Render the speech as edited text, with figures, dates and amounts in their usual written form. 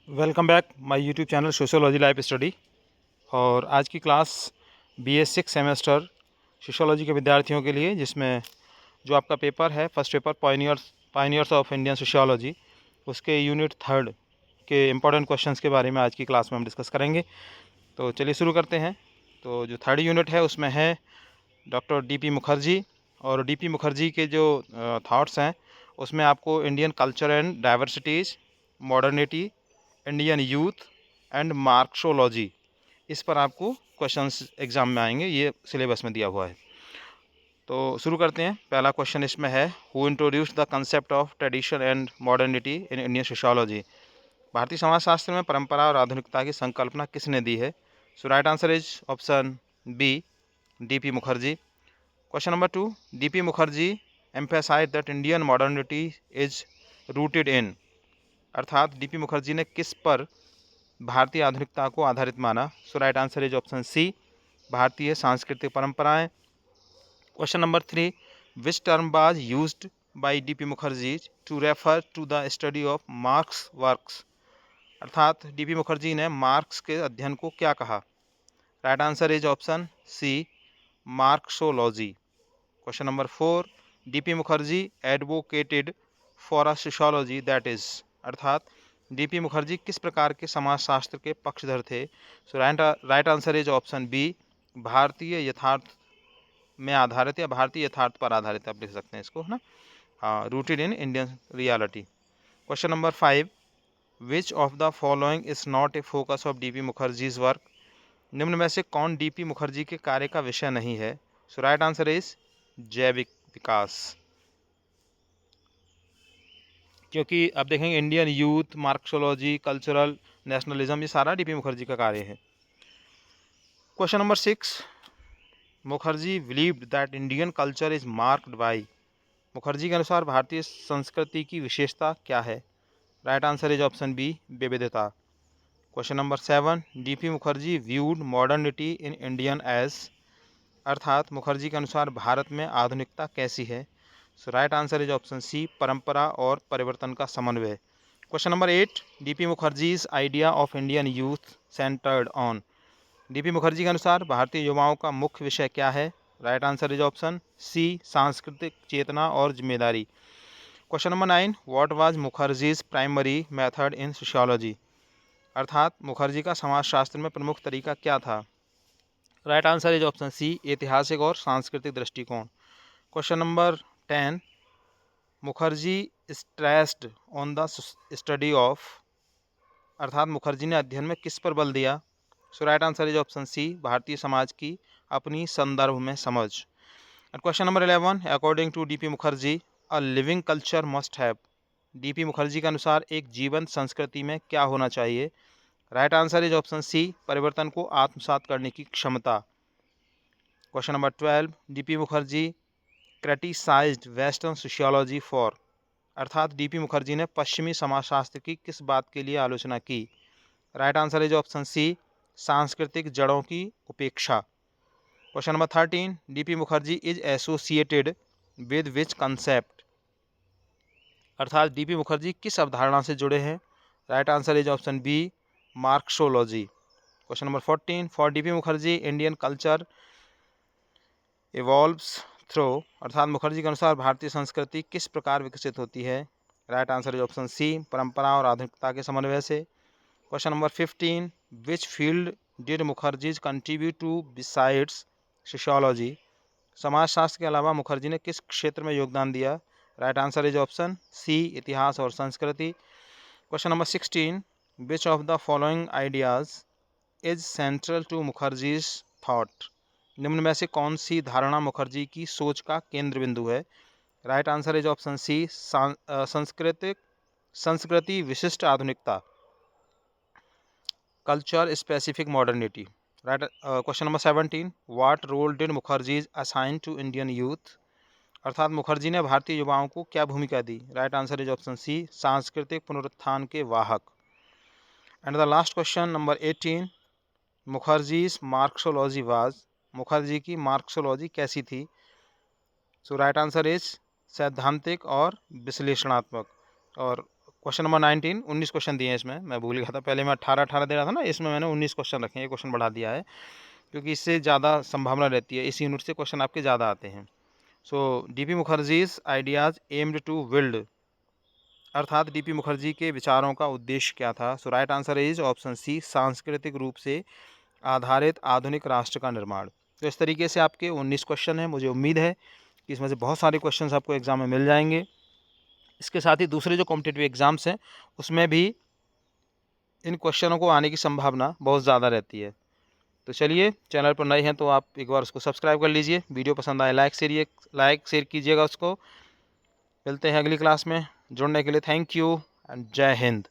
Welcome back my YouTube channel sociology life study. और आज की क्लास BA 6 सेमेस्टर सोशियोलॉजी के विद्यार्थियों के लिए, जिसमें जो आपका पेपर है first paper pioneers of Indian sociology, उसके यूनिट 3 के इम्पोर्टेंट क्वेश्चंस के बारे में आज की क्लास में हम डिस्कस करेंगे। तो चलिए शुरू करते हैं। तो जो 3rd यूनिट है उसमें है डॉक्टर DP मुखर्जी, और DP मुखर्जी के जो थाट्स हैं उसमें आपको Indian culture and diversities, modernity, Indian youth and Marxology, इस पर आपको क्वेश्चंस एग्जाम में आएंगे, ये सिलेबस में दिया हुआ है। तो शुरू करते हैं। पहला क्वेश्चन इसमें है, who introduce the concept of tradition and modernity in Indian sociology. भारतीय समाजशास्त्र में परंपरा और आधुनिकता की संकल्पना किसने दी है? So right answer is option B, DP Mukherjee. Question number 2, DP Mukherjee emphasise that Indian modernity is rooted in, अर्थात DP मुखर्जी ने किस पर भारतीय आधुनिकता को आधारित माना? So right answer is option C, भारतीय सांस्कृतिक परंपराएं। Question number 3, which term was used by DP Mukherjee to refer to the study of Marx works, अर्थात DP मुखर्जी ने मार्क्स के अध्ययन को क्या कहा? Right answer is option C, Marxology. Question number 4, DP Mukherjee advocated for a sociology that is, अर्थात DP Mukherjee किस प्रकार के समाजशास्त्र के पक्षधर थे? So right answer is option B, भारतीय यथार्थ में आधारित या भारतीय यथार्थ पर आधारित, आप लिख सकते हैं इसको, है ना, हाँ, rooted in Indian reality. Question number 5, which of the following is not a focus of DP Mukherjee's work, निम्न में से कौन DP मुखर्जी के कार्य का विषय नहीं है? सो राइट आंसर इज जैविक विकास, क्योंकि आप देखेंगे Indian youth, Marxology, cultural nationalism, ये सारा DP मुखर्जी का कार्य है। Question number 6, Mukherjee believed that Indian culture is marked by, Mukherjee के अनुसार भारतीय संस्कृति की विशेषता क्या है? Right answer is option B, विविधता। Question number 7, DP Mukherjee viewed modernity in Indian age, अर्थात मुखर्जी के अनुसार भारत में आधुनिकता कैसी है? So right answer is option C, परंपरा और परिवर्तन का समन्वय। Question number 8, DP Mukherjee's idea of Indian youth centred on, DP Mukherjee के अनुसार भारतीय युवाओं का मुख्य विषय क्या है? Right answer is option C, सांस्कृतिक चेतना और जिम्मेदारी। Question number 9, what was Mukherjee's primary method in sociology, अर्थात मुखर्जी का समाजशास्त्र में प्रमुख तरीका क्या था? Right answer is option C, ऐतिहासिक और सांस्कृतिक दृष्टिकोण। Question number 10, Mukherjee stressed on the study of, अर्थात मुखर्जी ने अध्ययन में किस पर बल दिया? So right answer is option C, भारतीय समाज की अपनी संदर्भ में समझ। Question number 11, according to DP Mukherjee a living culture must have, DP Mukherjee के अनुसार एक जीवंत संस्कृति में क्या होना चाहिए? Right answer is option C, परिवर्तन को आत्मसात करने की क्षमता। Question number 12, DP Mukherjee criticised western sociology for, अर्थात DP मुखर्जी ने पश्चिमी समाजशास्त्र की किस बात के लिए आलोचना की? Right answer is option C, सांस्कृतिक जड़ों की उपेक्षा। Question number 13, DP Mukherjee is associated with which concept, अर्थात DP मुखर्जी किस अवधारणा से जुड़े हैं? Right answer is option B, Marxology. Question number 14, for DP Mukherjee Indian culture evolves through, अर्थात मुखर्जी के अनुसार भारतीय संस्कृति किस प्रकार विकसित होती है? Right answer is option C, परंपरा और आधुनिकता के समन्वय से। Question number 15, which field did Mukherjee contribute to besides sociology, समाजशास्त्र के अलावा मुखर्जी ने किस क्षेत्र में योगदान दिया? Right answer is option C, इतिहास और संस्कृति। Question number 16, which of the following ideas is central to Mukherjee's thought, निम्न में से कौन सी धारणा मुखर्जी की सोच का केंद्र बिंदु है? Right answer is option C, संस्कृति विशिष्ट आधुनिकता, culture specific modernity. Right. Question number 17, what role did Mukherjee assign to Indian youth, अर्थात मुखर्जी ने भारतीय युवाओं को क्या भूमिका दी? Right answer is option C, सांस्कृतिक पुनरुत्थान के वाहक। And the last question number 18, Mukherjee's Marxology was, Mukherjee की मार्क्सोलॉजी कैसी थी? सो राइट आंसर इज सैद्धांतिक और विश्लेषणात्मक। और क्वेश्चन नंबर 19, 19 क्वेश्चन दिए हैं इसमें, मैं भूल गया था, पहले मैं 18 दे रहा था ना, इसमें मैंने 19 क्वेश्चन रखे हैं, ये क्वेश्चन बढ़ा दिया है क्योंकि इससे ज़्यादा संभावना रहती है, इस यूनिट से क्वेश्चन आपके ज़्यादा आते हैं। So DP Mukherjee's ideas aimed to build, अर्थात डीपी मुखर्जी के विचारों का उद्देश्य क्या था? So right answer is option C, सांस्कृतिक रूप से आधारित आधुनिक राष्ट्र का निर्माण। तो इस तरीके से आपके 19 क्वेश्चन हैं, मुझे उम्मीद है कि इसमें से बहुत सारे क्वेश्चन आपको एग्जाम में मिल जाएंगे। इसके साथ ही दूसरे जो कॉम्पिटिटिव एग्ज़ाम्स हैं उसमें भी इन क्वेश्चनों को आने की संभावना बहुत ज़्यादा रहती है। तो चलिए, चैनल पर नए हैं तो आप एक बार उसको सब्सक्राइब कर लीजिए, वीडियो पसंद आए लाइक शेयर कीजिएगा उसको। मिलते हैं अगली क्लास में, जुड़ने के लिए थैंक यू एंड जय हिंद।